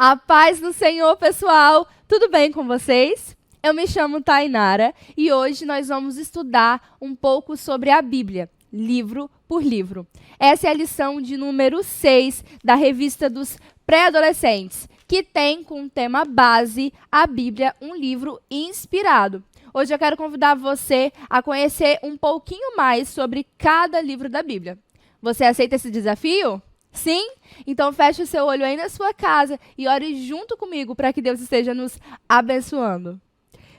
A paz do Senhor, pessoal! Tudo bem com vocês? Eu me chamo Tainara e hoje nós vamos estudar um pouco sobre a Bíblia, livro por livro. Essa é a lição de número 6 da revista dos pré-adolescentes, que tem como tema base a Bíblia, um livro inspirado. Hoje eu quero convidar você a conhecer um pouquinho mais sobre cada livro da Bíblia. Você aceita esse desafio? Sim? Então feche o seu olho aí na sua casa e ore junto comigo para que Deus esteja nos abençoando.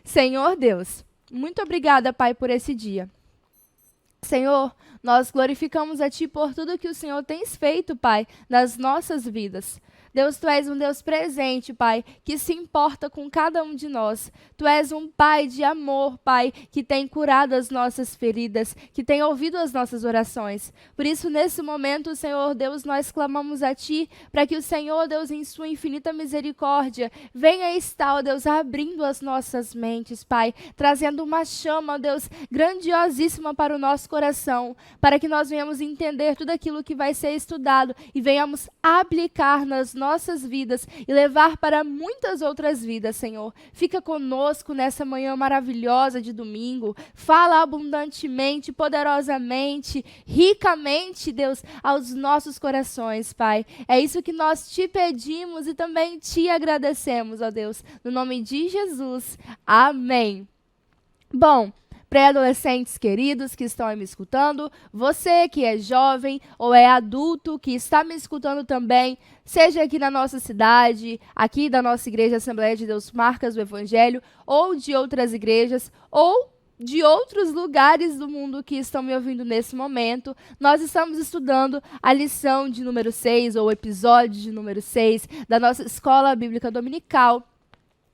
Senhor Deus, muito obrigada, Pai, por esse dia. Senhor, nós glorificamos a Ti por tudo que o Senhor tem feito, Pai, nas nossas vidas. Deus, Tu és um Deus presente, Pai, que se importa com cada um de nós. Tu és um Pai de amor, Pai, que tem curado as nossas feridas, que tem ouvido as nossas orações. Por isso, nesse momento, Senhor Deus, nós clamamos a Ti, para que o Senhor, Deus, em Sua infinita misericórdia, venha estar, ó Deus, abrindo as nossas mentes, Pai, trazendo uma chama, ó Deus, grandiosíssima para o nosso coração, para que nós venhamos entender tudo aquilo que vai ser estudado e venhamos aplicar nas nossas vidas e levar para muitas outras vidas, Senhor. Fica conosco nessa manhã maravilhosa de domingo. Fala abundantemente, poderosamente, ricamente, Deus, aos nossos corações, Pai. É isso que nós te pedimos e também te agradecemos, ó Deus. No nome de Jesus. Amém. Bom, pré-adolescentes queridos que estão aí me escutando, você que é jovem ou é adulto que está me escutando também, seja aqui na nossa cidade, aqui da nossa igreja Assembleia de Deus Marcas do Evangelho, ou de outras igrejas, ou de outros lugares do mundo que estão me ouvindo nesse momento, nós estamos estudando a lição de número 6, ou episódio de número 6, da nossa Escola Bíblica Dominical.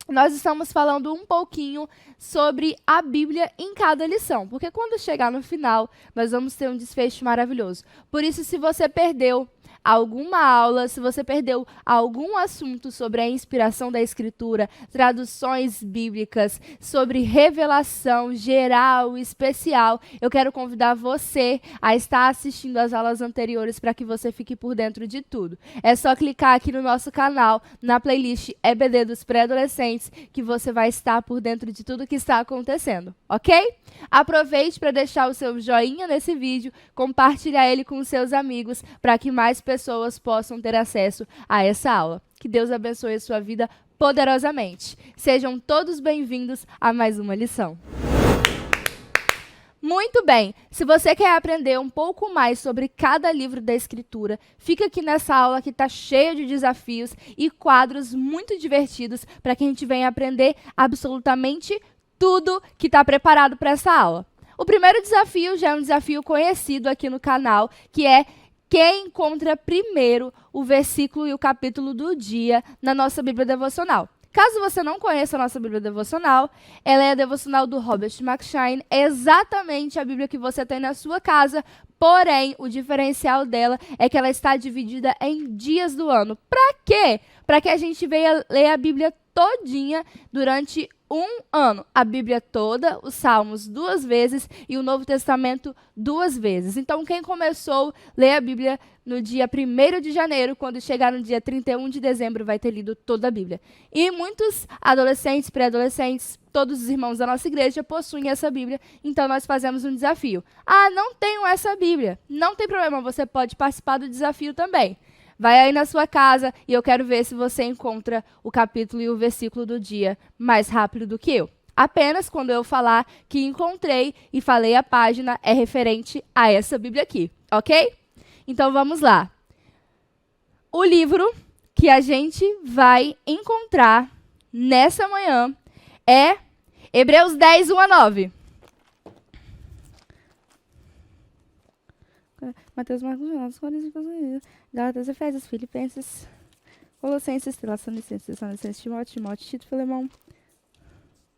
Nós estamos falando um pouquinho sobre a Bíblia em cada lição, porque quando chegar no final, nós vamos ter um desfecho maravilhoso. Por isso, se você perdeu alguma aula, se você perdeu algum assunto sobre a inspiração da Escritura, traduções bíblicas, sobre revelação geral, especial, eu quero convidar você a estar assistindo às aulas anteriores para que você fique por dentro de tudo. É só clicar aqui no nosso canal, na playlist EBD dos pré-adolescentes, que você vai estar por dentro de tudo que está acontecendo, ok? Aproveite para deixar o seu joinha nesse vídeo, compartilhar ele com os seus amigos, para que mais pessoas possam ter acesso a essa aula. Que Deus abençoe a sua vida poderosamente. Sejam todos bem-vindos a mais uma lição. Muito bem, se você quer aprender um pouco mais sobre cada livro da Escritura, fica aqui nessa aula que está cheia de desafios e quadros muito divertidos para que a gente venha aprender absolutamente tudo que está preparado para essa aula. O primeiro desafio já é um desafio conhecido aqui no canal, que é quem encontra primeiro o versículo e o capítulo do dia na nossa Bíblia Devocional. Caso você não conheça a nossa Bíblia Devocional, ela é a devocional do Robert McShane, é exatamente a Bíblia que você tem na sua casa, porém, o diferencial dela é que ela está dividida em dias do ano. Para quê? Para que a gente venha ler a Bíblia todinha durante um ano. A Bíblia toda, os Salmos 2 vezes e o Novo Testamento 2 vezes. Então, quem começou a ler a Bíblia no dia 1º de janeiro, quando chegar no dia 31 de dezembro, vai ter lido toda a Bíblia. E muitos adolescentes, pré-adolescentes, todos os irmãos da nossa igreja possuem essa Bíblia, então nós fazemos um desafio. Ah, não tenho essa Bíblia. Não tem problema, você pode participar do desafio também. Vai aí na sua casa e eu quero ver se você encontra o capítulo e o versículo do dia mais rápido do que eu. Apenas quando eu falar que encontrei e falei a página é referente a essa Bíblia aqui, ok? Então vamos lá. O livro que a gente vai encontrar nessa manhã é Hebreus 10, 1 a 9. Mateus, Marcos, Jonas, Coríntios, Gálatas, Efésios, Filipenses, Colossenses, Tessalonicenses, Timóteo, Tito, Filemão,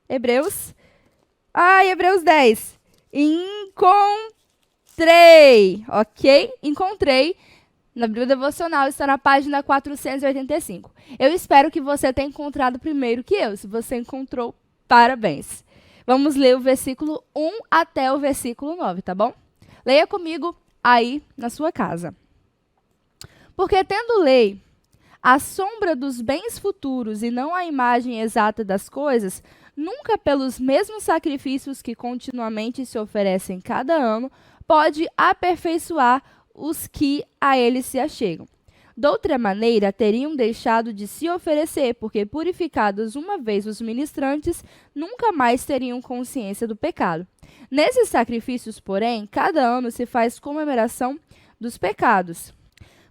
Hebreus. Hebreus 10. Encontrei, ok? Encontrei. Na Bíblia Devocional está na página 485. Eu espero que você tenha encontrado primeiro que eu. Se você encontrou, parabéns. Vamos ler o versículo 1 até o versículo 9, tá bom? Leia comigo aí na sua casa. Porque tendo lei, a sombra dos bens futuros e não a imagem exata das coisas, nunca pelos mesmos sacrifícios que continuamente se oferecem cada ano, pode aperfeiçoar os que a ele se achegam. De outra maneira, teriam deixado de se oferecer, porque purificados uma vez os ministrantes, nunca mais teriam consciência do pecado. Nesses sacrifícios, porém, cada ano se faz comemoração dos pecados,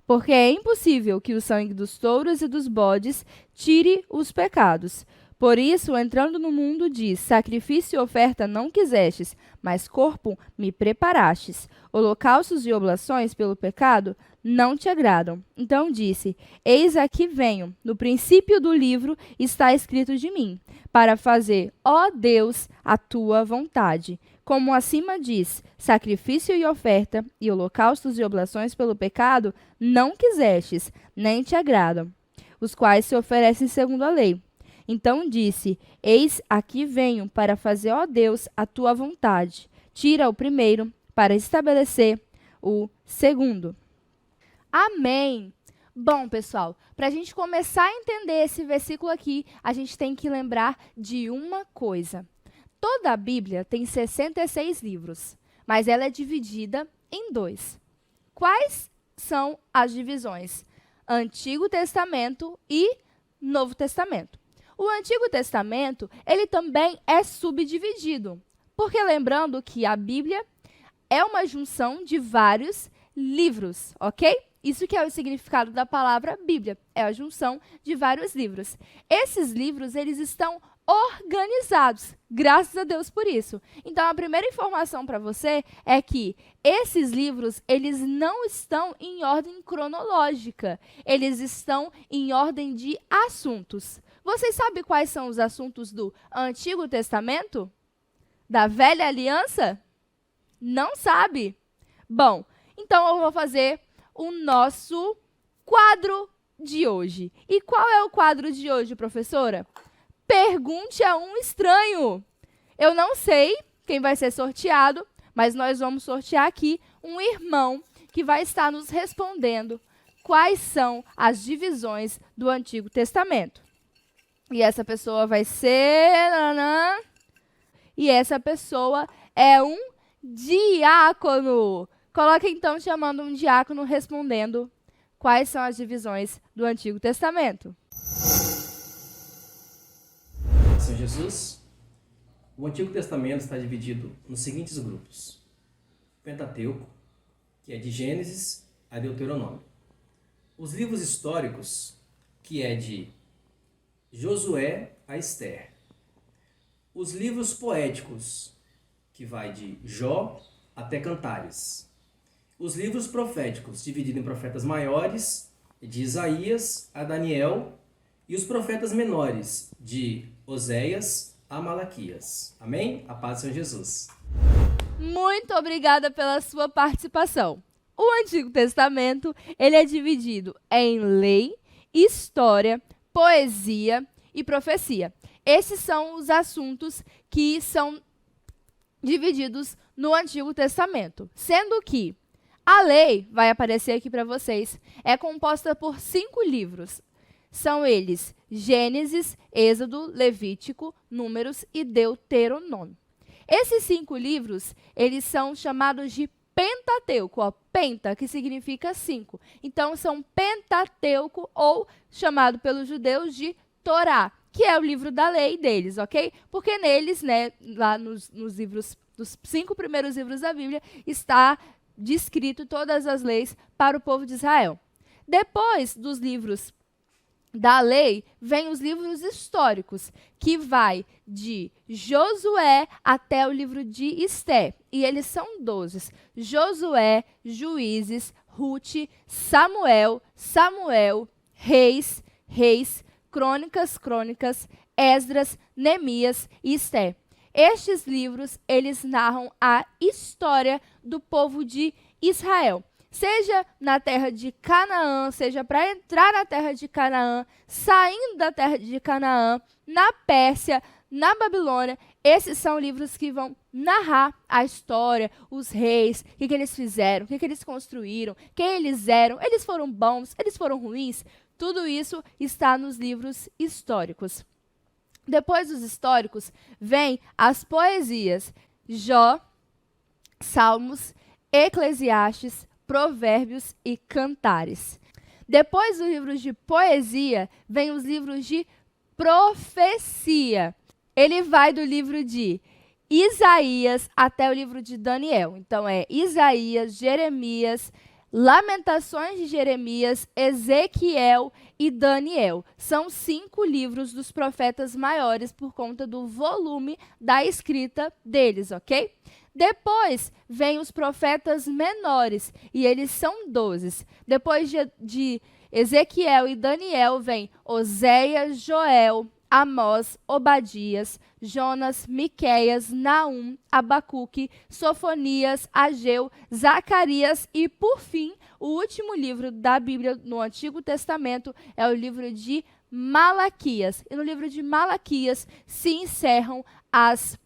porque é impossível que o sangue dos touros e dos bodes tire os pecados. Por isso, entrando no mundo, diz: sacrifício e oferta não quisestes, mas corpo me preparastes. Holocaustos e oblações pelo pecado não te agradam. Então disse: eis aqui venho. No princípio do livro está escrito de mim, para fazer, ó Deus, a tua vontade. Como acima diz: sacrifício e oferta, e holocaustos e oblações pelo pecado não quisestes, nem te agradam, os quais se oferecem segundo a lei. Então disse: eis aqui venho para fazer, ó Deus, a tua vontade. Tira o primeiro para estabelecer o segundo. Amém! Bom, pessoal, para a gente começar a entender esse versículo aqui, a gente tem que lembrar de uma coisa. Toda a Bíblia tem 66 livros, mas ela é dividida em 2. Quais são as divisões? Antigo Testamento e Novo Testamento. O Antigo Testamento, ele também é subdividido, porque lembrando que a Bíblia é uma junção de vários livros, ok? Isso que é o significado da palavra Bíblia, é a junção de vários livros. Esses livros, eles estão organizados, graças a Deus por isso. Então, a primeira informação para você é que esses livros, eles não estão em ordem cronológica, eles estão em ordem de assuntos. Vocês sabem quais são os assuntos do Antigo Testamento? Da Velha Aliança? Não sabe? Bom, então eu vou fazer o nosso quadro de hoje. E qual é o quadro de hoje, professora? Pergunte a um estranho. Eu não sei quem vai ser sorteado, mas nós vamos sortear aqui um irmão que vai estar nos respondendo quais são as divisões do Antigo Testamento. E essa pessoa vai ser... E essa pessoa é um diácono. Coloque então chamando um diácono respondendo quais são as divisões do Antigo Testamento. Senhor Jesus, o Antigo Testamento está dividido nos seguintes grupos: Pentateuco, que é de Gênesis a Deuteronômio. Os livros históricos, que é de Josué a Esther. Os livros poéticos, que vai de Jó até Cantares. Os livros proféticos, divididos em profetas maiores, de Isaías a Daniel, e os profetas menores, de Oséias a Malaquias. Amém? A paz do Senhor Jesus. Muito obrigada pela sua participação. O Antigo Testamento, ele é dividido em lei, história, poesia e profecia. Esses são os assuntos que são divididos no Antigo Testamento, sendo que a lei, vai aparecer aqui para vocês, é composta por 5 livros. São eles Gênesis, Êxodo, Levítico, Números e Deuteronômio. Esses 5 livros, eles são chamados de Pentateuco, ó, penta, que significa 5. Então, são Pentateuco, ou chamado pelos judeus de Torá, que é o livro da lei deles, ok? Porque neles, né, lá nos livros, dos 5 primeiros livros da Bíblia, está descrito todas as leis para o povo de Israel. Depois dos livros da lei, vem os livros históricos, que vai de Josué até o livro de Esté. E eles são 12. Josué, Juízes, Rute, Samuel, Reis, Crônicas, Esdras, Neemias e Esté. Estes livros, eles narram a história do povo de Israel. Seja na terra de Canaã, seja para entrar na terra de Canaã, saindo da terra de Canaã, na Pérsia, na Babilônia, esses são livros que vão narrar a história, os reis, o que eles fizeram, o que eles construíram, quem eles eram, eles foram bons, eles foram ruins. Tudo isso está nos livros históricos. Depois dos históricos, vem as poesias: Jó, Salmos, Eclesiastes, Provérbios e Cantares. Depois dos livros de poesia, vem os livros de profecia. Ele vai do livro de Isaías até o livro de Daniel. Então, é Isaías, Jeremias, Lamentações de Jeremias, Ezequiel e Daniel. São 5 livros dos profetas maiores por conta do volume da escrita deles, ok? Depois, vem os profetas menores, e eles são 12. Depois de Ezequiel e Daniel, vem Oséias, Joel, Amós, Obadias, Jonas, Miqueias, Naum, Abacuque, Sofonias, Ageu, Zacarias e, por fim, o último livro da Bíblia no Antigo Testamento é o livro de Malaquias. E no livro de Malaquias se encerram as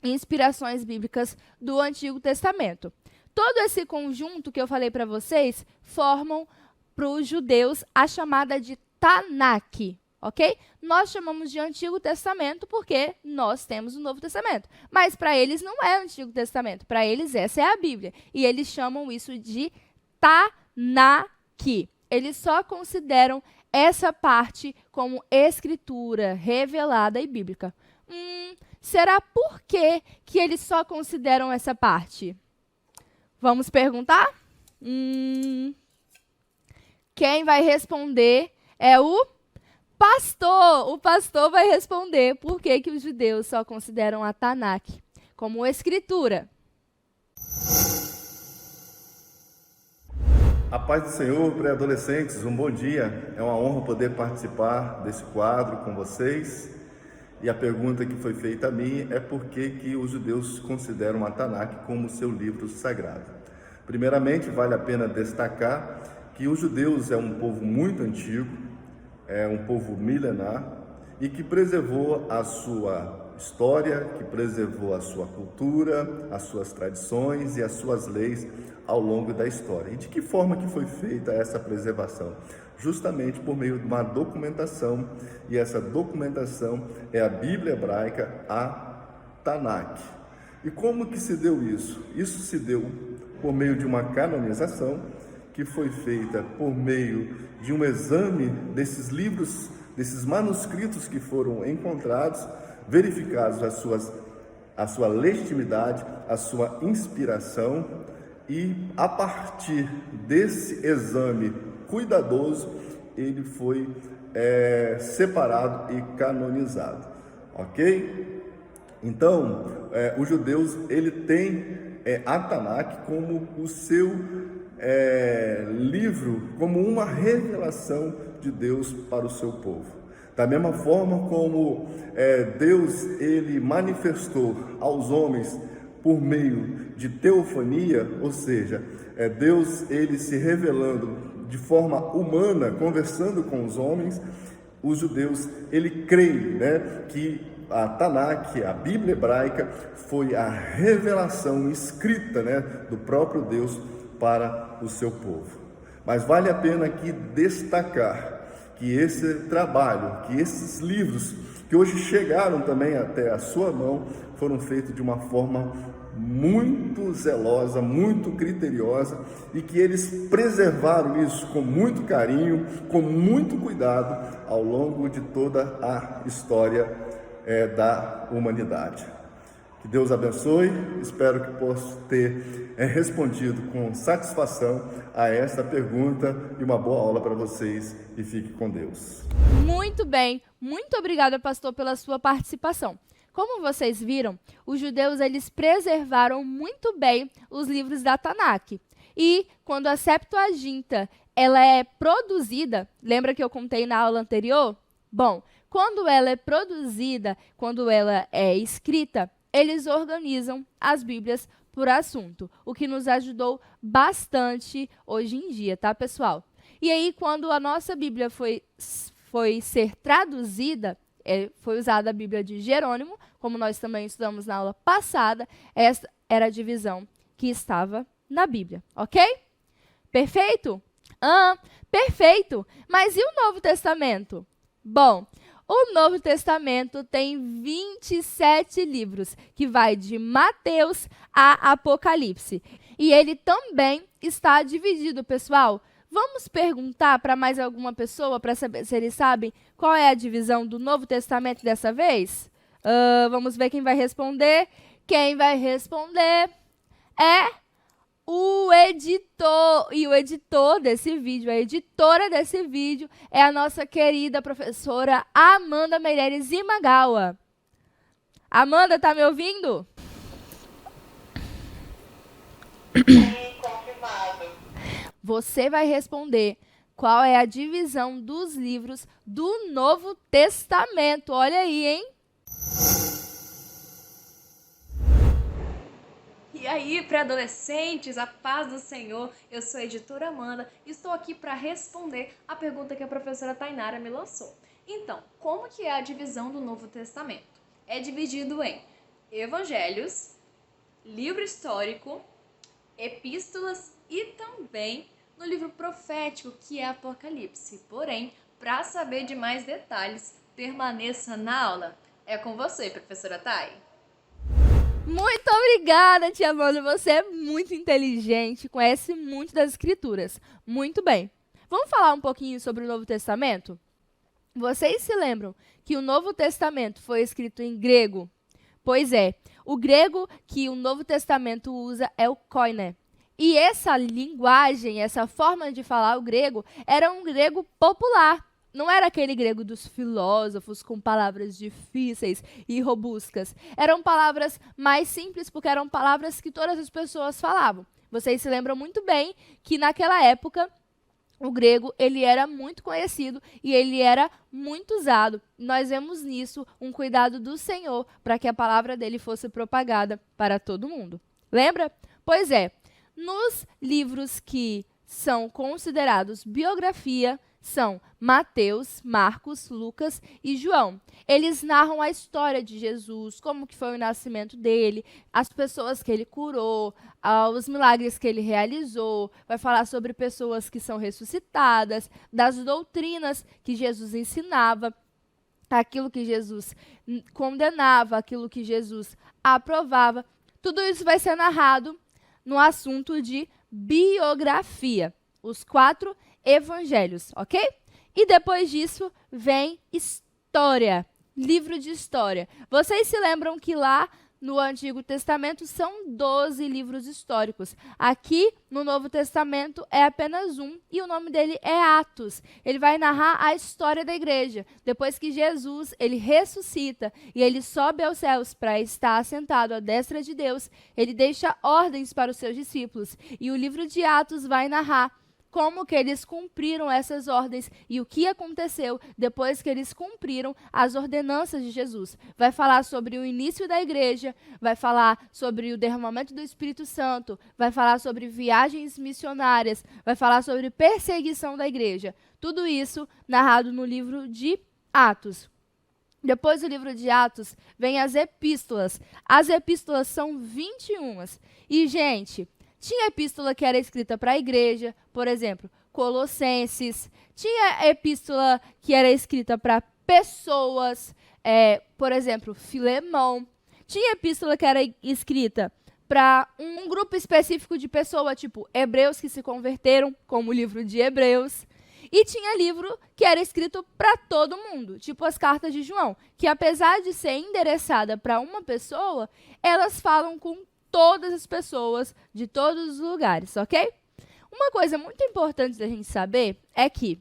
inspirações bíblicas do Antigo Testamento. Todo esse conjunto que eu falei para vocês formam para os judeus a chamada de Tanakh. Ok? Nós chamamos de Antigo Testamento porque nós temos o Novo Testamento. Mas para eles não é o Antigo Testamento. Para eles essa é a Bíblia. E eles chamam isso de Tanakh. Eles só consideram essa parte como escritura revelada e bíblica. Será por que eles só consideram essa parte? Vamos perguntar? Quem vai responder é o pastor. O pastor vai responder por que os judeus só consideram a Tanakh como escritura. A paz do Senhor, pré-adolescentes, um bom dia. É uma honra poder participar desse quadro com vocês. E a pergunta que foi feita a mim é por que os judeus consideram a Tanakh como seu livro sagrado. Primeiramente, vale a pena destacar que os judeus é um povo muito antigo, é um povo milenar e que preservou a sua história, que preservou a sua cultura, as suas tradições e as suas leis ao longo da história. E de que forma que foi feita essa preservação? Justamente por meio de uma documentação, e essa documentação é a Bíblia hebraica, a Tanakh. E como que se deu isso? Isso se deu por meio de uma canonização, que foi feita por meio de um exame desses livros, desses manuscritos que foram encontrados, verificados a sua legitimidade, a sua inspiração, e a partir desse exame cuidadoso, ele foi separado e canonizado, ok? Então, os judeus, ele tem a Tanakh como o seu livro, como uma revelação de Deus para o seu povo. Da mesma forma como Deus, ele manifestou aos homens por meio de teofania, ou seja, Deus, ele se revelando de forma humana, conversando com os homens, os judeus, ele creem, que a Tanakh, a Bíblia hebraica, foi a revelação escrita, do próprio Deus para o seu povo. Mas vale a pena aqui destacar que esse trabalho, que esses livros, que hoje chegaram também até a sua mão, foram feitos de uma forma muito zelosa, muito criteriosa, e que eles preservaram isso com muito carinho, com muito cuidado, ao longo de toda a história da humanidade. Que Deus abençoe, espero que possa ter respondido com satisfação a esta pergunta, e uma boa aula para vocês, e fique com Deus. Muito bem, muito obrigada, pastor, pela sua participação. Como vocês viram, os judeus eles preservaram muito bem os livros da Tanakh. E quando a Septuaginta ela é produzida, lembra que eu contei na aula anterior? Bom, quando ela é produzida, quando ela é escrita, eles organizam as Bíblias por assunto, o que nos ajudou bastante hoje em dia, tá, pessoal? E aí, quando a nossa Bíblia foi ser traduzida, foi usada a Bíblia de Jerônimo, como nós também estudamos na aula passada, essa era a divisão que estava na Bíblia, ok? Perfeito? Ah, perfeito! Mas e o Novo Testamento? Bom, o Novo Testamento tem 27 livros, que vai de Mateus a Apocalipse. E ele também está dividido, pessoal. Vamos perguntar para mais alguma pessoa para saber se eles sabem qual é a divisão do Novo Testamento dessa vez? Vamos ver quem vai responder. Quem vai responder é o editor. E o editor desse vídeo, a editora desse vídeo, é a nossa querida professora Amanda Meireles Imagawa. Amanda, tá me ouvindo? Sim, confirmado. Você vai responder qual é a divisão dos livros do Novo Testamento. Olha aí, hein? E aí, pré-adolescentes, a paz do Senhor, eu sou a editora Amanda e estou aqui para responder a pergunta que a professora Tainara me lançou. Então, como que é a divisão do Novo Testamento? É dividido em evangelhos, livro histórico, epístolas e também no livro profético, que é Apocalipse. Porém, para saber de mais detalhes, permaneça na aula. É com você, professora Thay. Muito obrigada, tia Amanda. Você é muito inteligente, conhece muito das escrituras. Muito bem. Vamos falar um pouquinho sobre o Novo Testamento? Vocês se lembram que o Novo Testamento foi escrito em grego? Pois é, o grego que o Novo Testamento usa é o koine. E essa linguagem, essa forma de falar o grego, era um grego popular. Não era aquele grego dos filósofos com palavras difíceis e robustas. Eram palavras mais simples, porque eram palavras que todas as pessoas falavam. Vocês se lembram muito bem que naquela época o grego ele era muito conhecido e ele era muito usado. Nós vemos nisso um cuidado do Senhor para que a palavra dele fosse propagada para todo mundo. Lembra? Pois é, nos livros que são considerados biografia, são Mateus, Marcos, Lucas e João. Eles narram a história de Jesus, como que foi o nascimento dele, as pessoas que ele curou, os milagres que ele realizou, vai falar sobre pessoas que são ressuscitadas, das doutrinas que Jesus ensinava, aquilo que Jesus condenava, aquilo que Jesus aprovava. Tudo isso vai ser narrado no assunto de biografia, os 4 evangelhos, ok? E depois disso vem história, livro de história. Vocês se lembram que lá no Antigo Testamento são 12 livros históricos. Aqui no Novo Testamento é apenas um e o nome dele é Atos. Ele vai narrar a história da igreja. Depois que Jesus ele ressuscita e ele sobe aos céus para estar assentado à destra de Deus, ele deixa ordens para os seus discípulos. E o livro de Atos vai narrar como que eles cumpriram essas ordens e o que aconteceu depois que eles cumpriram as ordenanças de Jesus. Vai falar sobre o início da igreja, vai falar sobre o derramamento do Espírito Santo, vai falar sobre viagens missionárias, vai falar sobre perseguição da igreja. Tudo isso narrado no livro de Atos. Depois do livro de Atos, vem as epístolas. As epístolas são 21. E, gente, tinha epístola que era escrita para a igreja, por exemplo, Colossenses. Tinha epístola que era escrita para pessoas, por exemplo, Filemão. Tinha epístola que era escrita para um grupo específico de pessoas, tipo hebreus que se converteram, como o livro de Hebreus. E tinha livro que era escrito para todo mundo, tipo as cartas de João, que apesar de ser endereçada para uma pessoa, elas falam com todas as pessoas de todos os lugares, ok? Uma coisa muito importante da gente saber é que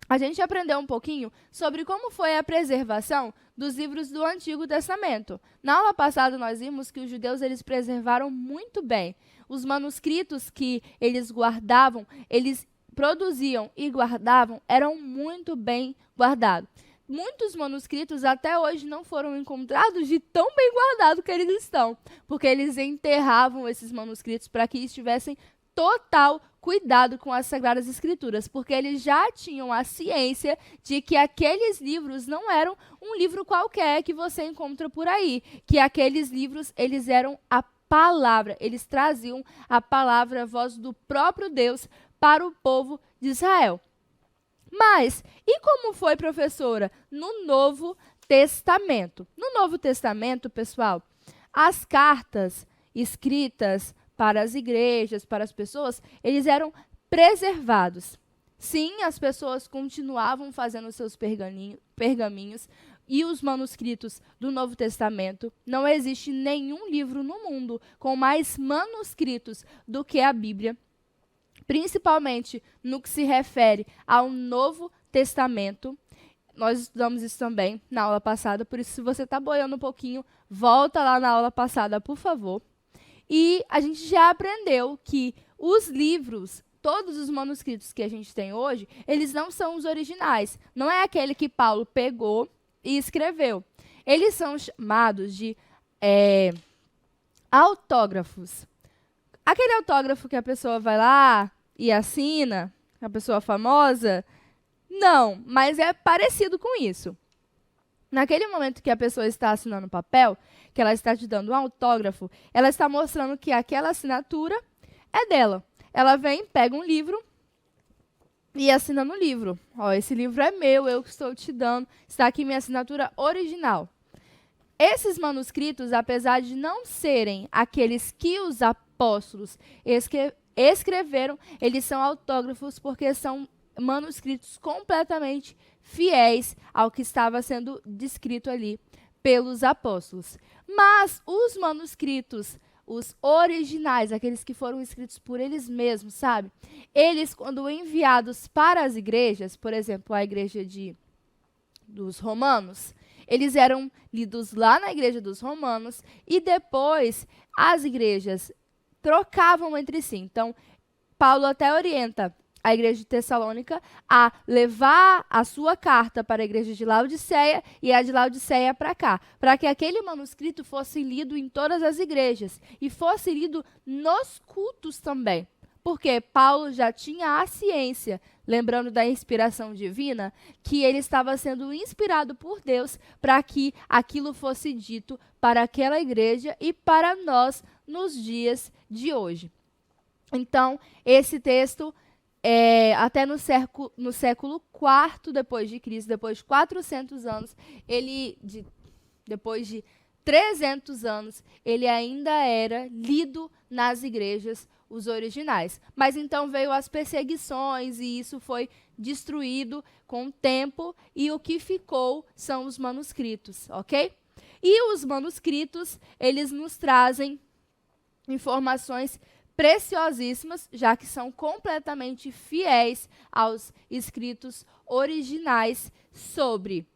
a gente aprendeu um pouquinho sobre como foi a preservação dos livros do Antigo Testamento. Na aula passada nós vimos que os judeus eles preservaram muito bem. Os manuscritos que eles guardavam, eles produziam e guardavam, eram muito bem guardados. Muitos manuscritos até hoje não foram encontrados de tão bem guardados que eles estão, porque eles enterravam esses manuscritos para que estivessem total cuidado com as Sagradas Escrituras, porque eles já tinham a ciência de que aqueles livros não eram um livro qualquer que você encontra por aí, que aqueles livros eles eram a palavra. Eles traziam a palavra, a voz do próprio Deus para o povo de Israel. Mas, e como foi, professora, no Novo Testamento? No Novo Testamento, pessoal, as cartas escritas para as igrejas, para as pessoas, eles eram preservados. Sim, as pessoas continuavam fazendo seus pergaminhos e os manuscritos do Novo Testamento. Não existe nenhum livro no mundo com mais manuscritos do que a Bíblia, principalmente no que se refere ao Novo Testamento. Nós estudamos isso também na aula passada, por isso, se você está boiando um pouquinho, volta lá na aula passada, por favor. E a gente já aprendeu que os livros, todos os manuscritos que a gente tem hoje, eles não são os originais. Não é aquele que Paulo pegou e escreveu. Eles são chamados de autógrafos. Aquele autógrafo que a pessoa vai lá e assina, a pessoa famosa, não, mas é parecido com isso. Naquele momento que a pessoa está assinando papel, que ela está te dando um autógrafo, ela está mostrando que aquela assinatura é dela. Ela vem, pega um livro e assina no livro. Ó, esse livro é meu, eu que estou te dando, está aqui minha assinatura original. Esses manuscritos, apesar de não serem aqueles que os apóstolos escreveram, eles são autógrafos porque são manuscritos completamente fiéis ao que estava sendo descrito ali pelos apóstolos. Mas os manuscritos, os originais, aqueles que foram escritos por eles mesmos, sabe? Eles, quando enviados para as igrejas, por exemplo, a igreja dos romanos, eles eram lidos lá na igreja dos romanos e depois as igrejas trocavam entre si. Então, Paulo até orienta a igreja de Tessalônica a levar a sua carta para a igreja de Laodiceia e a de Laodiceia para cá, para que aquele manuscrito fosse lido em todas as igrejas e fosse lido nos cultos também. Porque Paulo já tinha a ciência, lembrando da inspiração divina, que ele estava sendo inspirado por Deus para que aquilo fosse dito para aquela igreja e para nós nos dias de hoje. Então, esse texto, até no século IV depois de Cristo, depois de 400 anos, depois de 300 anos, ele ainda era lido nas igrejas, os originais. Mas então veio as perseguições e isso foi destruído com o tempo e o que ficou são os manuscritos, ok? E os manuscritos, eles nos trazem informações preciosíssimas, já que são completamente fiéis aos escritos originais sobre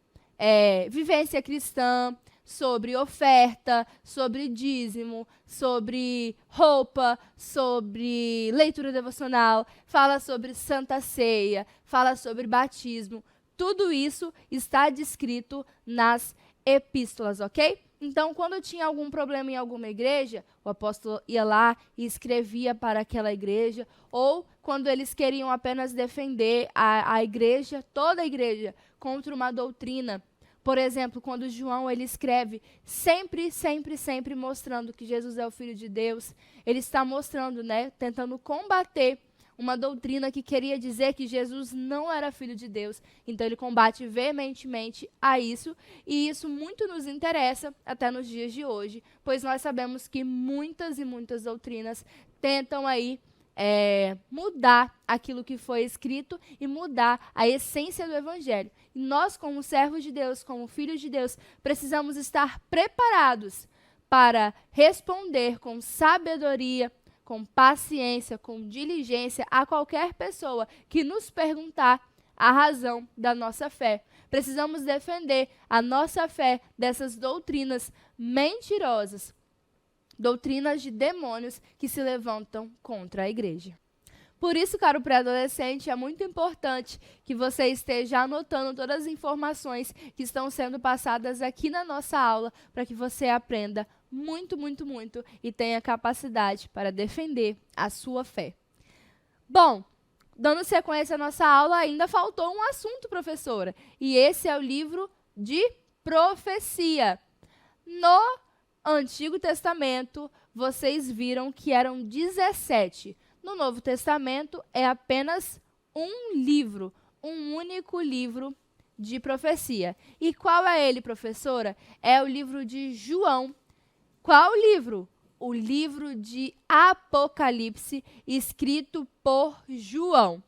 vivência cristã, sobre oferta, sobre dízimo, sobre roupa, sobre leitura devocional, fala sobre Santa Ceia, fala sobre batismo. Tudo isso está descrito nas epístolas, ok? Então, quando tinha algum problema em alguma igreja, o apóstolo ia lá e escrevia para aquela igreja, ou quando eles queriam apenas defender a igreja, toda a igreja, contra uma doutrina. Por exemplo, quando João ele escreve sempre mostrando que Jesus é o Filho de Deus, ele está mostrando, tentando combater uma doutrina que queria dizer que Jesus não era Filho de Deus. Então, ele combate veementemente a isso, e isso muito nos interessa até nos dias de hoje, pois nós sabemos que muitas e muitas doutrinas tentam aí mudar aquilo que foi escrito e mudar a essência do Evangelho. E nós, como servos de Deus, como filhos de Deus, precisamos estar preparados para responder com sabedoria, com paciência, com diligência a qualquer pessoa que nos perguntar a razão da nossa fé. Precisamos defender a nossa fé dessas doutrinas mentirosas, doutrinas de demônios que se levantam contra a igreja. Por isso, caro pré-adolescente, é muito importante que você esteja anotando todas as informações que estão sendo passadas aqui na nossa aula, para que você aprenda muito e tenha capacidade para defender a sua fé. Bom, dando sequência à nossa aula, ainda faltou um assunto, professora, e esse é o livro de profecia. No Antigo Testamento, vocês viram que eram 17. No Novo Testamento é apenas um livro, um único livro de profecia. E qual é ele, professora? É o livro de João. Qual livro? O livro de Apocalipse, escrito por João.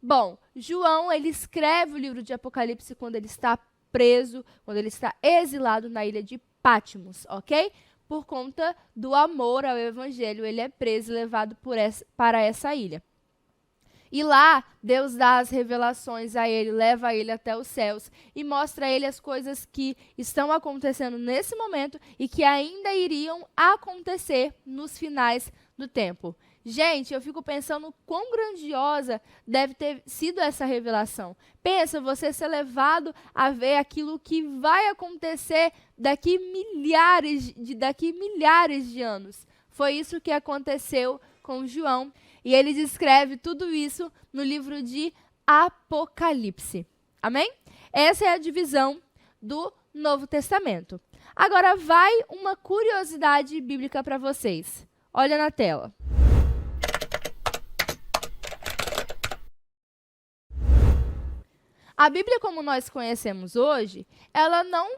Bom, João, ele escreve o livro de Apocalipse quando ele está preso, quando ele está exilado na ilha de Patmos, ok? Por conta do amor ao evangelho, ele é preso e levado para essa ilha. E lá, Deus dá as revelações a ele, leva ele até os céus e mostra a ele as coisas que estão acontecendo nesse momento e que ainda iriam acontecer nos finais do tempo. Gente, eu fico pensando quão grandiosa deve ter sido essa revelação. Pensa, você ser levado a ver aquilo que vai acontecer daqui milhares de anos. Foi isso que aconteceu com João. E ele descreve tudo isso no livro de Apocalipse. Amém? Essa é a divisão do Novo Testamento. Agora vai uma curiosidade bíblica para vocês. Olha na tela. A Bíblia, como nós conhecemos hoje, ela não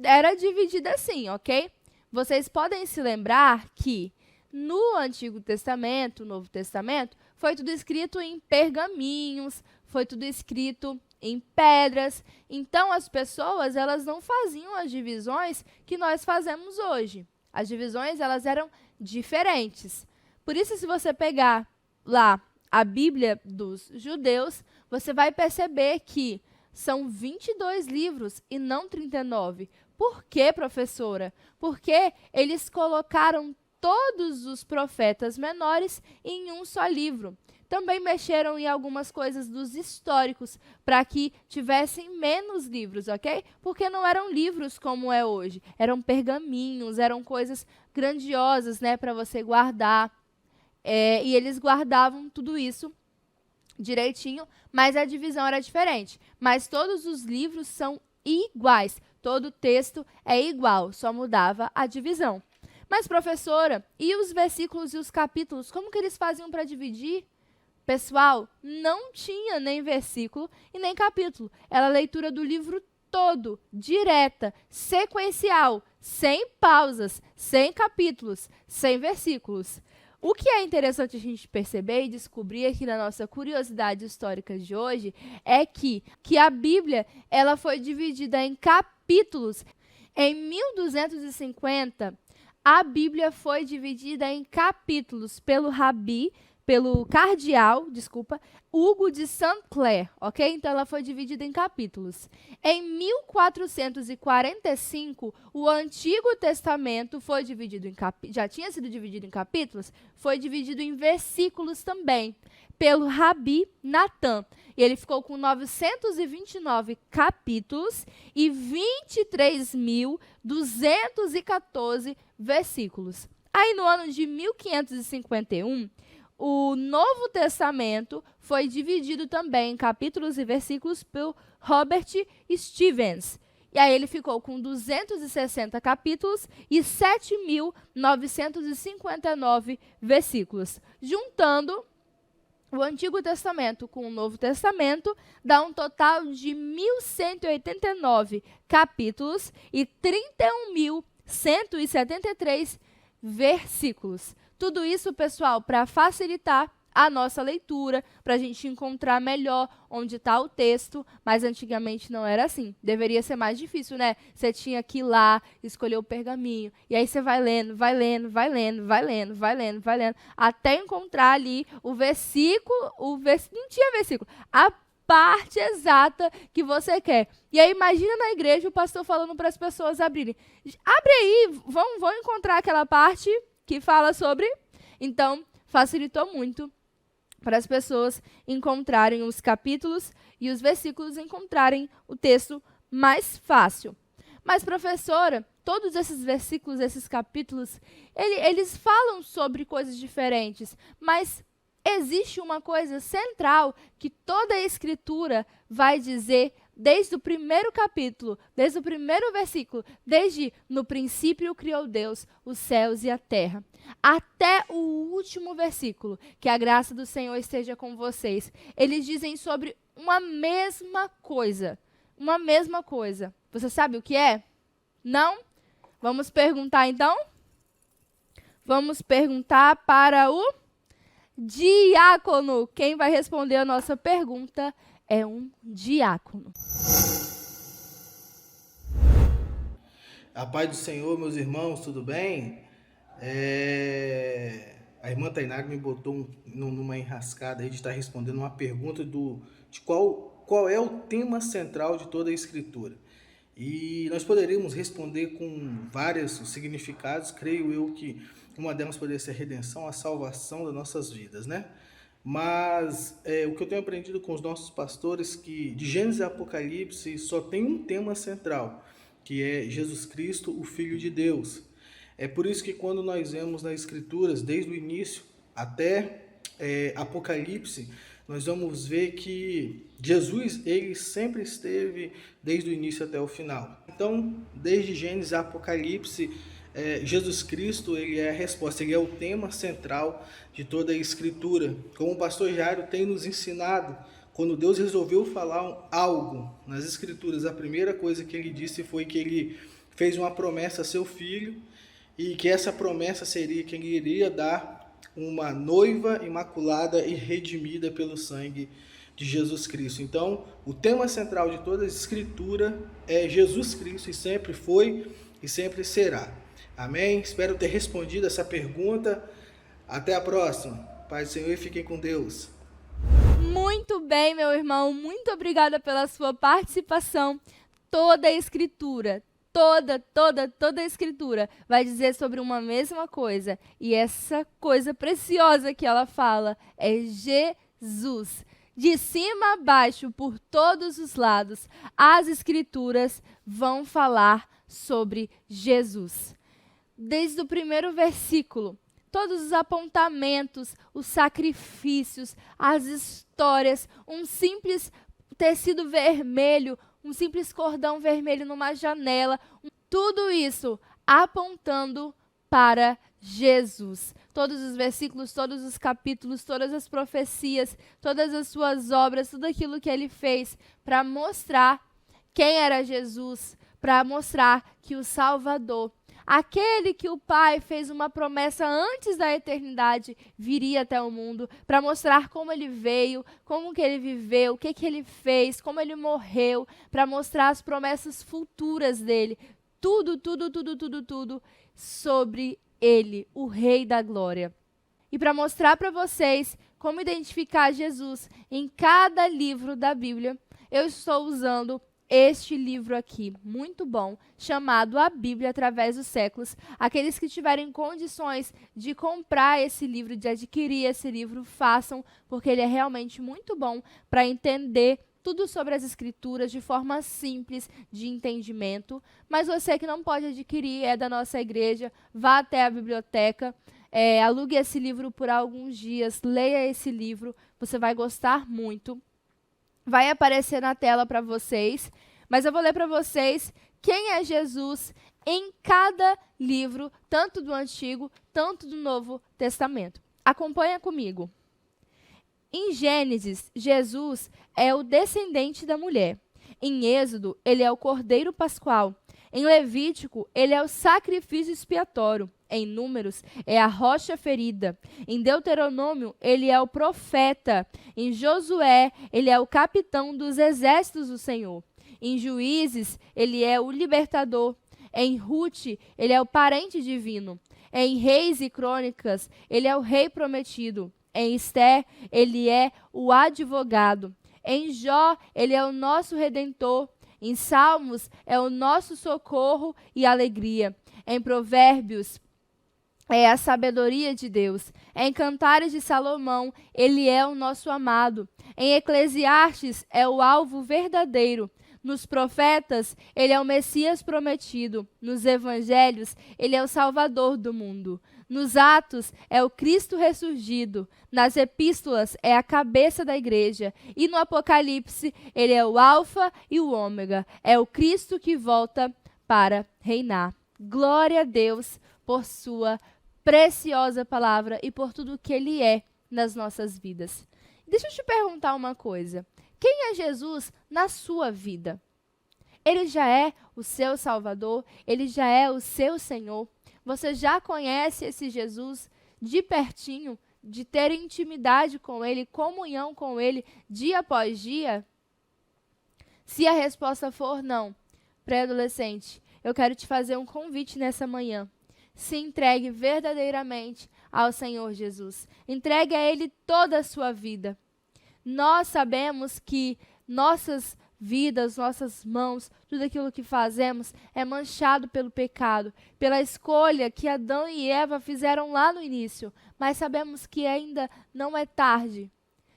era dividida assim, ok? Vocês podem se lembrar que no Antigo Testamento, Novo Testamento, foi tudo escrito em pergaminhos, foi tudo escrito em pedras. Então, as pessoas, elas não faziam as divisões que nós fazemos hoje. As divisões, elas eram diferentes. Por isso, se você pegar lá a Bíblia dos judeus, você vai perceber que são 22 livros e não 39. Por quê, professora? Porque eles colocaram todos os profetas menores em um só livro. Também mexeram em algumas coisas dos históricos para que tivessem menos livros, ok? Porque não eram livros como é hoje. Eram pergaminhos, eram coisas grandiosas, né, para você guardar. E eles guardavam tudo isso direitinho, mas a divisão era diferente. Mas todos os livros são iguais. Todo texto é igual, só mudava a divisão. Mas, professora, e os versículos e os capítulos, como que eles faziam para dividir? Pessoal, não tinha nem versículo e nem capítulo. Era a leitura do livro todo, direta, sequencial, sem pausas, sem capítulos, sem versículos. O que é interessante a gente perceber e descobrir aqui na nossa curiosidade histórica de hoje é que a Bíblia ela foi dividida em capítulos. Em 1250, a Bíblia foi dividida em capítulos pelo cardeal, Hugo de Saint Clair, ok? Então, ela foi dividida em capítulos. Em 1445, o Antigo Testamento foi dividido já tinha sido dividido em capítulos, foi dividido em versículos também, pelo Rabi Natan. E ele ficou com 929 capítulos e 23.214 versículos. Aí, no ano de 1551, o Novo Testamento foi dividido também em capítulos e versículos por Robert Stevens. E aí ele ficou com 260 capítulos e 7.959 versículos. Juntando o Antigo Testamento com o Novo Testamento, dá um total de 1.189 capítulos e 31.173 versículos. Tudo isso, pessoal, para facilitar a nossa leitura, para a gente encontrar melhor onde está o texto, mas antigamente não era assim. Deveria ser mais difícil, né? Você tinha que ir lá, escolher o pergaminho, e aí você vai lendo, até encontrar ali o versículo, não tinha versículo, a parte exata que você quer. E aí imagina na igreja o pastor falando para as pessoas abrirem. Abre aí, vão encontrar aquela parte que fala sobre. Então, facilitou muito para as pessoas encontrarem os capítulos e os versículos, encontrarem o texto mais fácil. Mas, professora, todos esses versículos, esses capítulos, eles falam sobre coisas diferentes, mas existe uma coisa central que toda a Escritura vai dizer desde o primeiro capítulo, desde o primeiro versículo, desde no princípio criou Deus os céus e a terra, até o último versículo, que a graça do Senhor esteja com vocês. Eles dizem sobre uma mesma coisa. Uma mesma coisa. Você sabe o que é? Não? Vamos perguntar então? Vamos perguntar para o diácono. Quem vai responder a nossa pergunta é um diácono. A paz do Senhor, meus irmãos, tudo bem? A irmã Tainara me botou numa enrascada aí de estar respondendo uma pergunta de qual é o tema central de toda a Escritura. E nós poderíamos responder com vários significados, creio eu que uma delas poderia ser a redenção, a salvação das nossas vidas, né? Mas o que eu tenho aprendido com os nossos pastores, que de Gênesis e Apocalipse só tem um tema central, que é Jesus Cristo, o Filho de Deus. É por isso que quando nós vemos nas Escrituras, desde o início até Apocalipse, nós vamos ver que Jesus, ele sempre esteve desde o início até o final. Então, desde Gênesis a Apocalipse, Jesus Cristo, ele é a resposta, ele é o tema central de toda a Escritura. Como o pastor Jairo tem nos ensinado, quando Deus resolveu falar algo nas Escrituras, a primeira coisa que ele disse foi que ele fez uma promessa a seu filho, e que essa promessa seria que ele iria dar uma noiva imaculada e redimida pelo sangue de Jesus Cristo. Então, o tema central de toda a Escritura é Jesus Cristo, e sempre foi e sempre será. Amém? Espero ter respondido essa pergunta. Até a próxima. Pai do Senhor, e fiquem com Deus. Muito bem, meu irmão. Muito obrigada pela sua participação. Toda a Escritura, toda a Escritura vai dizer sobre uma mesma coisa. E essa coisa preciosa que ela fala é Jesus. De cima a baixo, por todos os lados, as Escrituras vão falar sobre Jesus. Desde o primeiro versículo, todos os apontamentos, os sacrifícios, as histórias, um simples tecido vermelho, um simples cordão vermelho numa janela, tudo isso apontando para Jesus. Todos os versículos, todos os capítulos, todas as profecias, todas as suas obras, tudo aquilo que ele fez para mostrar quem era Jesus, para mostrar que o Salvador, aquele que o Pai fez uma promessa antes da eternidade, viria até o mundo para mostrar como ele veio, como que ele viveu, o que ele fez, como ele morreu, para mostrar as promessas futuras dele. Tudo sobre ele, o Rei da Glória. E para mostrar para vocês como identificar Jesus em cada livro da Bíblia, eu estou usando este livro aqui, muito bom, chamado A Bíblia através dos séculos. Aqueles que tiverem condições de comprar esse livro, de adquirir esse livro, façam, porque ele é realmente muito bom para entender tudo sobre as Escrituras de forma simples, de entendimento. Mas você que não pode adquirir, é da nossa igreja, vá até a biblioteca, alugue esse livro por alguns dias, leia esse livro, você vai gostar muito. Vai aparecer na tela para vocês, mas eu vou ler para vocês quem é Jesus em cada livro, tanto do Antigo, tanto do Novo Testamento. Acompanha comigo. Em Gênesis, Jesus é o descendente da mulher. Em Êxodo, ele é o Cordeiro Pascual. Em Levítico, ele é o sacrifício expiatório. Em Números, é a rocha ferida. Em Deuteronômio, ele é o profeta. Em Josué, ele é o capitão dos exércitos do Senhor. Em Juízes, ele é o libertador. Em Ruth, ele é o parente divino. Em Reis e Crônicas, ele é o rei prometido. Em Esther, ele é o advogado. Em Jó, ele é o nosso redentor. Em Salmos, é o nosso socorro e alegria. Em Provérbios, é a sabedoria de Deus. Em Cantares de Salomão, ele é o nosso amado. Em Eclesiastes, é o alvo verdadeiro. Nos profetas, ele é o Messias prometido. Nos evangelhos, ele é o Salvador do mundo. Nos Atos é o Cristo ressurgido, nas Epístolas é a cabeça da igreja e no Apocalipse ele é o Alfa e o Ômega, é o Cristo que volta para reinar. Glória a Deus por sua preciosa palavra e por tudo que ele é nas nossas vidas. Deixa eu te perguntar uma coisa. Quem é Jesus na sua vida? Ele já é o seu Salvador? Ele já é o seu Senhor? Você já conhece esse Jesus de pertinho, de ter intimidade com ele, comunhão com ele, dia após dia? Se a resposta for não, pré-adolescente, eu quero te fazer um convite nessa manhã. Se entregue verdadeiramente ao Senhor Jesus. Entregue a Ele toda a sua vida. Nós sabemos que nossas vidas, nossas mãos, tudo aquilo que fazemos é manchado pelo pecado, pela escolha que Adão e Eva fizeram lá no início. Mas sabemos que ainda não é tarde,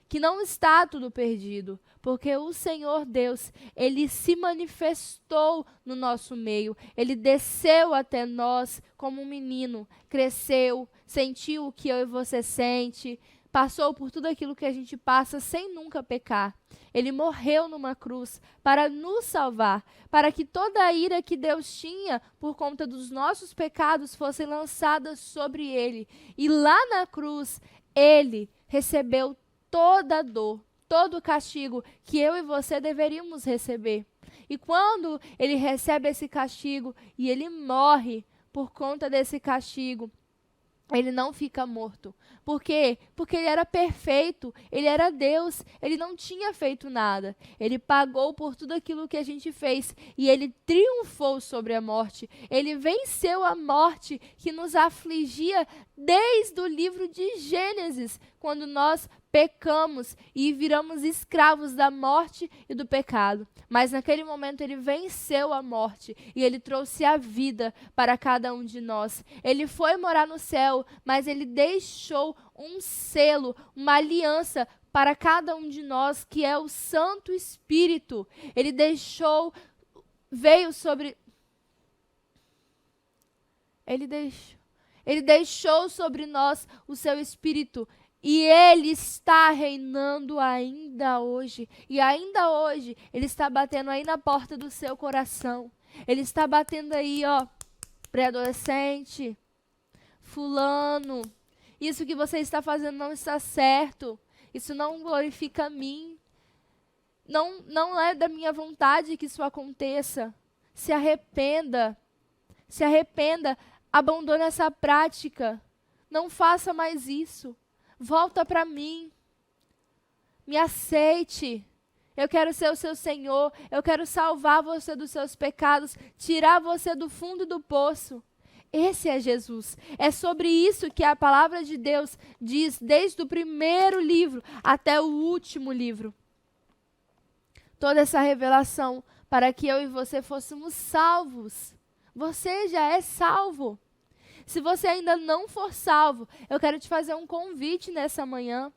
que não está tudo perdido, porque o Senhor Deus, Ele se manifestou no nosso meio, Ele desceu até nós como um menino, cresceu, sentiu o que eu e você sente, passou por tudo aquilo que a gente passa sem nunca pecar. Ele morreu numa cruz para nos salvar, para que toda a ira que Deus tinha por conta dos nossos pecados fosse lançada sobre Ele. E lá na cruz, Ele recebeu toda a dor, todo o castigo que eu e você deveríamos receber. E quando ele recebe esse castigo e ele morre por conta desse castigo, ele não fica morto. Por quê? Porque ele era perfeito, ele era Deus, ele não tinha feito nada. Ele pagou por tudo aquilo que a gente fez e ele triunfou sobre a morte. Ele venceu a morte que nos afligia desde o livro de Gênesis, quando nós pecamos e viramos escravos da morte e do pecado. Mas naquele momento ele venceu a morte e ele trouxe a vida para cada um de nós. Ele foi morar no céu, mas ele deixou um selo, uma aliança para cada um de nós, que é o Santo Espírito. Ele deixou sobre nós o seu Espírito. E Ele está reinando ainda hoje. E ainda hoje, Ele está batendo aí na porta do seu coração. Ele está batendo aí, ó, pré-adolescente, fulano. Isso que você está fazendo não está certo. Isso não glorifica a mim. Não é da minha vontade que isso aconteça. Se arrependa. Se arrependa. Abandone essa prática. Não faça mais isso. Volta para mim. Me aceite. Eu quero ser o seu Senhor. Eu quero salvar você dos seus pecados. Tirar você do fundo do poço. Esse é Jesus. É sobre isso que a palavra de Deus diz desde o primeiro livro até o último livro. Toda essa revelação para que eu e você fôssemos salvos. Você já é salvo. Se você ainda não for salvo, eu quero te fazer um convite nessa manhã.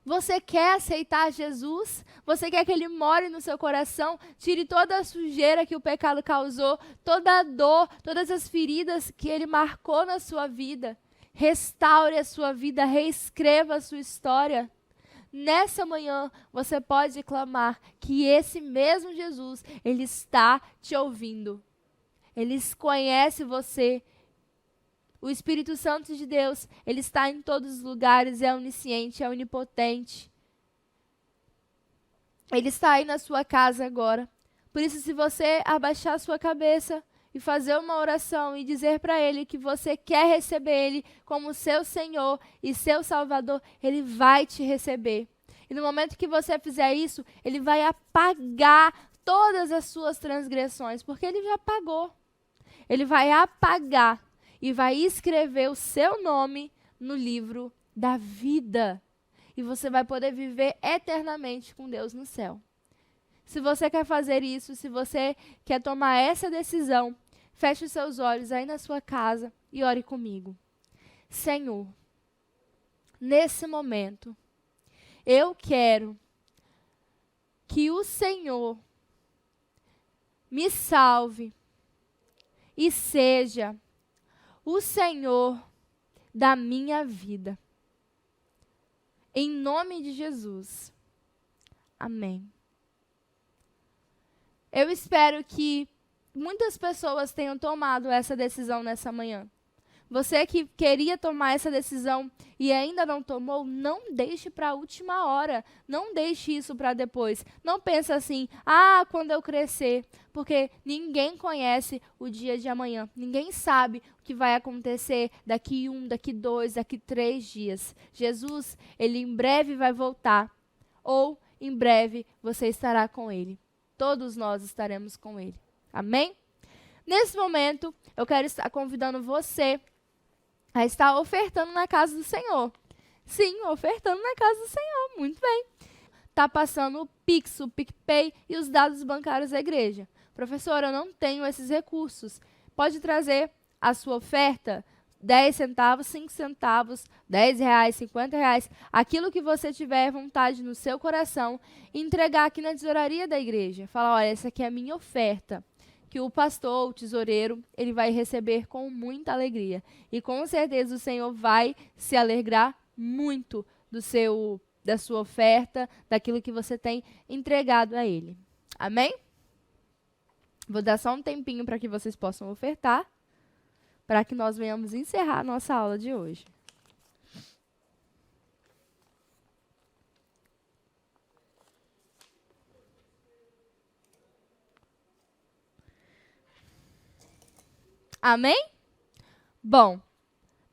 Você quer aceitar Jesus? Você quer que Ele more no seu coração? Tire toda a sujeira que o pecado causou, toda a dor, todas as feridas que Ele marcou na sua vida. Restaure a sua vida, reescreva a sua história. Nessa manhã, você pode clamar que esse mesmo Jesus, Ele está te ouvindo. Ele conhece você. O Espírito Santo de Deus, Ele está em todos os lugares, é onisciente, é onipotente. Ele está aí na sua casa agora. Por isso, se você abaixar a sua cabeça e fazer uma oração e dizer para Ele que você quer receber Ele como seu Senhor e seu Salvador, Ele vai te receber. E no momento que você fizer isso, Ele vai apagar todas as suas transgressões, porque Ele já pagou. Ele vai apagar e vai escrever o seu nome no livro da vida. E você vai poder viver eternamente com Deus no céu. Se você quer fazer isso, se você quer tomar essa decisão, feche os seus olhos aí na sua casa e ore comigo. Senhor, nesse momento, eu quero que o Senhor me salve e seja o Senhor da minha vida. Em nome de Jesus. Amém. Eu espero que muitas pessoas tenham tomado essa decisão nessa manhã. Você que queria tomar essa decisão e ainda não tomou, não deixe para a última hora. Não deixe isso para depois. Não pense assim, quando eu crescer. Porque ninguém conhece o dia de amanhã. Ninguém sabe o que vai acontecer daqui 1, daqui 2, daqui 3 dias. Jesus, ele em breve vai voltar. Ou em breve você estará com ele. Todos nós estaremos com ele. Amém? Nesse momento, eu quero estar convidando você a estar ofertando na casa do Senhor. Sim, ofertando na casa do Senhor. Muito bem. Está passando o Pix, o PicPay e os dados bancários da igreja. Professora, eu não tenho esses recursos. Pode trazer a sua oferta, 10 centavos, 5 centavos, 10 reais, 50 reais, aquilo que você tiver vontade no seu coração, e entregar aqui na tesouraria da igreja. Fala, olha, essa aqui é a minha oferta, que o pastor, o tesoureiro, ele vai receber com muita alegria. E com certeza o Senhor vai se alegrar muito da sua oferta, daquilo que você tem entregado a ele. Amém? Vou dar só um tempinho para que vocês possam ofertar, para que nós venhamos encerrar a nossa aula de hoje. Amém? Bom,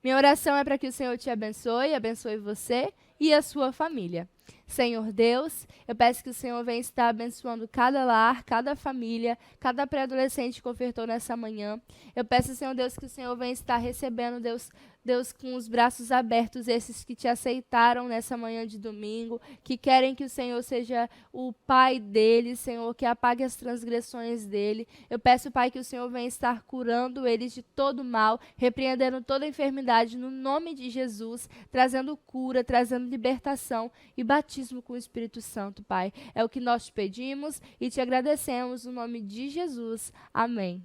minha oração é para que o Senhor te abençoe você e a sua família. Senhor Deus, eu peço que o Senhor venha estar abençoando cada lar, cada família, cada pré-adolescente que ofertou nessa manhã. Eu peço, Senhor Deus, que o Senhor venha estar recebendo, Deus, com os braços abertos, esses que te aceitaram nessa manhã de domingo, que querem que o Senhor seja o Pai deles, Senhor, que apague as transgressões dele. Eu peço, Pai, que o Senhor venha estar curando eles de todo mal, repreendendo toda enfermidade no nome de Jesus, trazendo cura, trazendo libertação e batismo com o Espírito Santo, Pai. É o que nós te pedimos e te agradecemos no nome de Jesus. Amém.